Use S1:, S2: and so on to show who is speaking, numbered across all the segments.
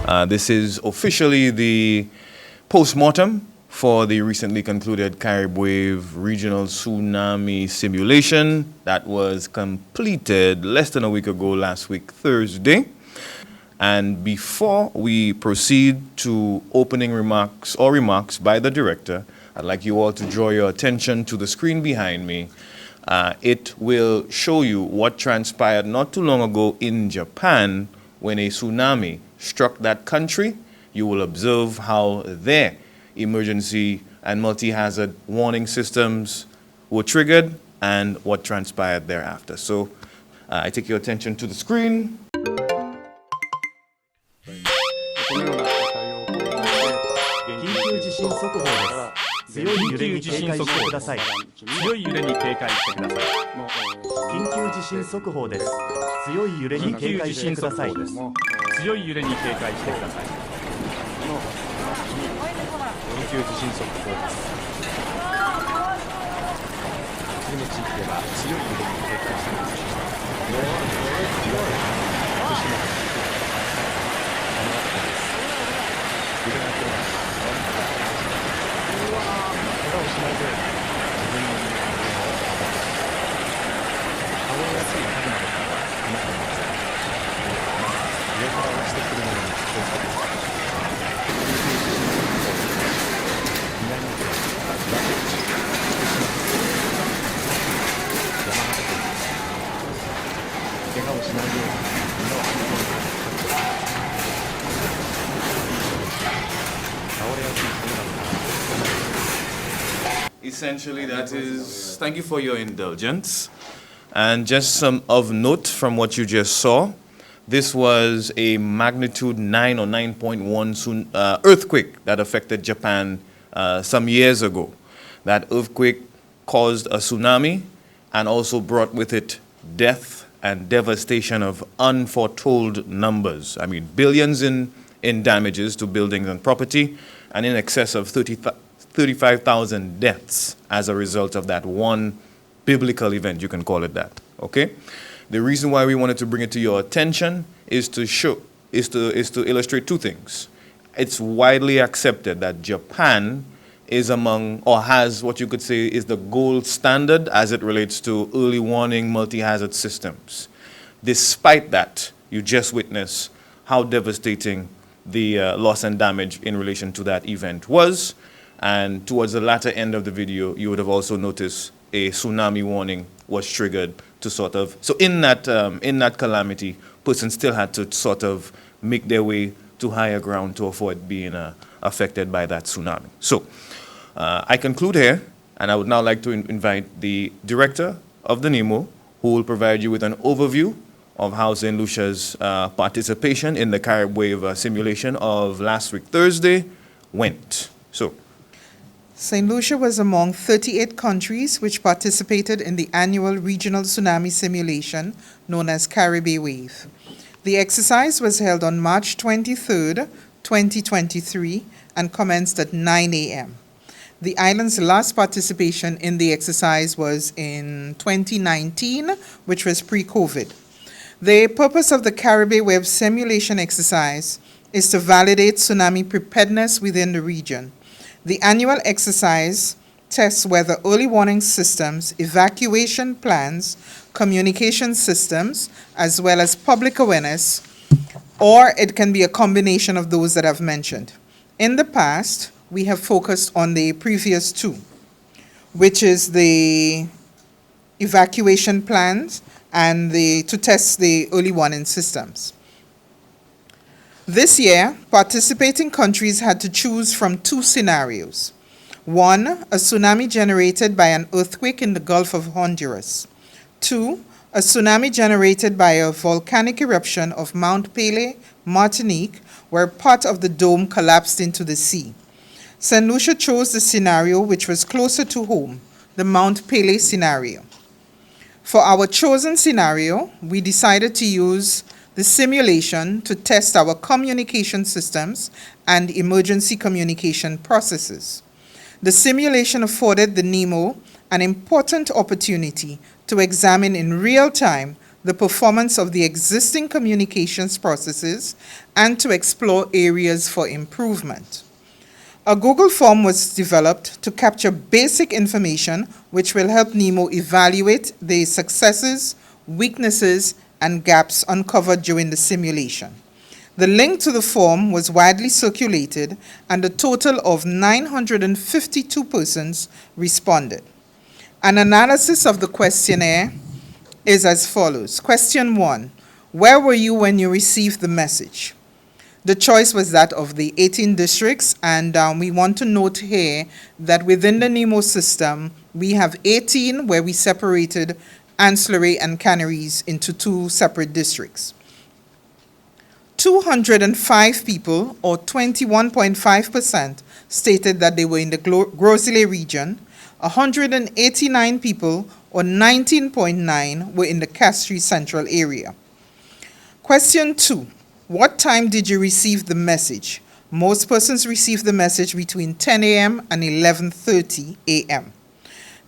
S1: This is officially the post-mortem for the recently concluded CARIBE wave regional tsunami simulation that was completed less than a week ago, last week, Thursday. And before we proceed to opening remarks by the director, I'd like you all to draw your attention to the screen behind me. It will show you what transpired not too long ago in Japan when a tsunami struck that country. You will observe how their emergency and multi-hazard warning systems were triggered and what transpired thereafter. So I take your attention to the screen.
S2: 強い揺れに警戒してください。強い揺れに警戒してください。緊急地震速報です。強い揺れに警戒してください。強い揺れに警戒してください。緊急地震速報です。次の地域では強い揺れに警戒してください。
S1: Essentially, that is, thank you for your indulgence. And just some of note from what you just saw, this was a magnitude 9 or 9.1 earthquake that affected Japan some years ago. That earthquake caused a tsunami and also brought with it death and devastation of unforetold numbers. I mean, billions in damages to buildings and property, and in excess of 35,000 deaths as a result of that one biblical event, you can call it that, okay? The reason why we wanted to bring it to your attention is to illustrate two things. It's widely accepted that Japan is among, or has what you could say is the gold standard as it relates to early warning multi-hazard systems. Despite that, you just witnessed how devastating the loss and damage in relation to that event was. And towards the latter end of the video, you would have also noticed a tsunami warning was triggered to sort of, so in that calamity, persons still had to sort of make their way to higher ground to avoid being affected by that tsunami. So I conclude here, and I would now like to invite the director of the NEMO, who will provide you with an overview of how St. Lucia's participation in the CARIBE wave simulation of last week Thursday went. So.
S3: St. Lucia was among 38 countries which participated in the annual regional tsunami simulation known as CARIBE Wave. The exercise was held on March 23rd, 2023 and commenced at 9 a.m. The island's last participation in the exercise was in 2019, which was pre-COVID. The purpose of the CARIBE Wave simulation exercise is to validate tsunami preparedness within the region. The annual exercise tests whether early warning systems, evacuation plans, communication systems, as well as public awareness, or it can be a combination of those that I've mentioned. In the past, we have focused on the previous two, which is the evacuation plans and to test the early warning systems. This year, participating countries had to choose from two scenarios. One, a tsunami generated by an earthquake in the Gulf of Honduras. Two, a tsunami generated by a volcanic eruption of Mount Pelee, Martinique, where part of the dome collapsed into the sea. St. Lucia chose the scenario which was closer to home, the Mount Pelee scenario. For our chosen scenario, we decided to use the simulation to test our communication systems and emergency communication processes. The simulation afforded the NEMO an important opportunity to examine in real time the performance of the existing communications processes, and to explore areas for improvement. A Google form was developed to capture basic information which will help NEMO evaluate the successes, weaknesses, and gaps uncovered during the simulation. The link to the form was widely circulated, and a total of 952 persons responded. An analysis of the questionnaire is as follows. Question 1, where were you when you received the message? The choice was that of the 18 districts, and we want to note here that within the NEMO system, we have 18 where we separated ancillary and canneries into 2 separate districts. 205 people, or 21.5%, stated that they were in the Grosley region. 189 people, or 19.9%, were in the Castries Central area. Question 2, what time did you receive the message? Most persons received the message between 10 a.m. and 11:30 a.m.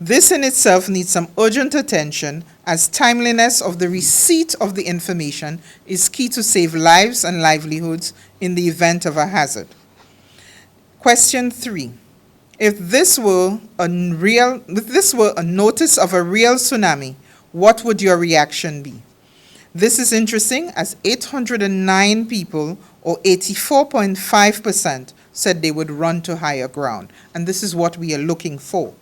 S3: This in itself needs some urgent attention, as timeliness of the receipt of the information is key to save lives and livelihoods in the event of a hazard. Question 3. If this were a notice of a real tsunami, what would your reaction be? This is interesting, as 809 people, or 84.5%, said they would run to higher ground, and this is what we are looking for.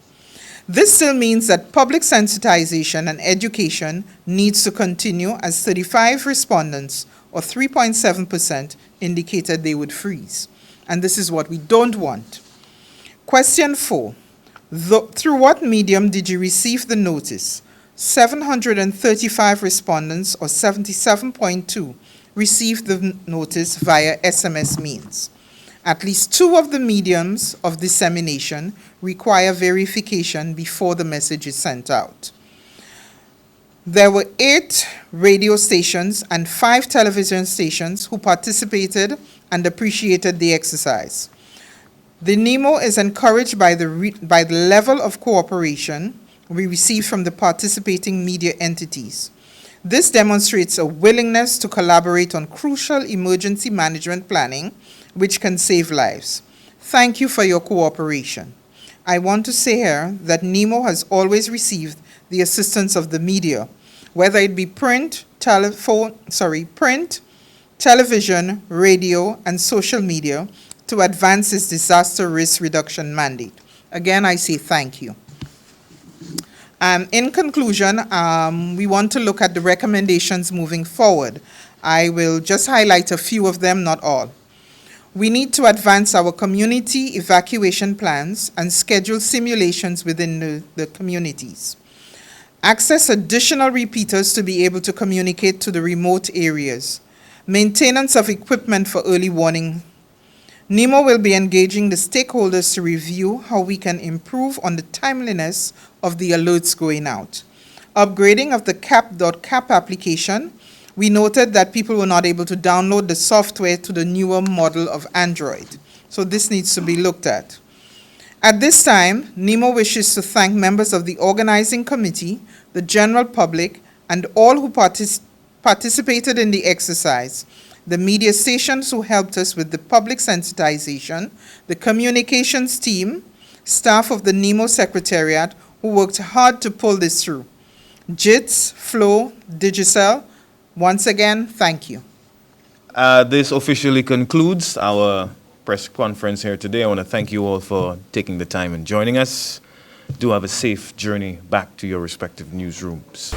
S3: This still means that public sensitization and education needs to continue, as 35 respondents, or 3.7%, indicated they would freeze. And this is what we don't want. Question 4. Through what medium did you receive the notice? 735 respondents, or 77.2%, received the notice via SMS means. At least 2 of the mediums of dissemination require verification before the message is sent out. There were 8 radio stations and 5 television stations who participated and appreciated the exercise. The NEMO is encouraged by the level of cooperation we receive from the participating media entities. This demonstrates a willingness to collaborate on crucial emergency management planning, which can save lives. Thank you for your cooperation. I want to say here that NEMO has always received the assistance of the media, whether it be print, television, radio, and social media, to advance its disaster risk reduction mandate. Again, I say thank you. In conclusion, we want to look at the recommendations moving forward. I will just highlight a few of them, not all. We need to advance our community evacuation plans and schedule simulations within the communities. Access additional repeaters to be able to communicate to the remote areas. Maintenance of equipment for early warning. NEMO will be engaging the stakeholders to review how we can improve on the timeliness of the alerts going out. Upgrading of the cap.cap application. We noted that people were not able to download the software to the newer model of Android. So this needs to be looked at. At this time, NEMO wishes to thank members of the organizing committee, the general public, and all who participated in the exercise, the media stations who helped us with the public sensitization, the communications team, staff of the NEMO Secretariat who worked hard to pull this through, JITS, Flow, Digicel. Once again, thank you.
S1: This officially concludes our press conference here today. I want to thank you all for taking the time and joining us. Do have a safe journey back to your respective newsrooms.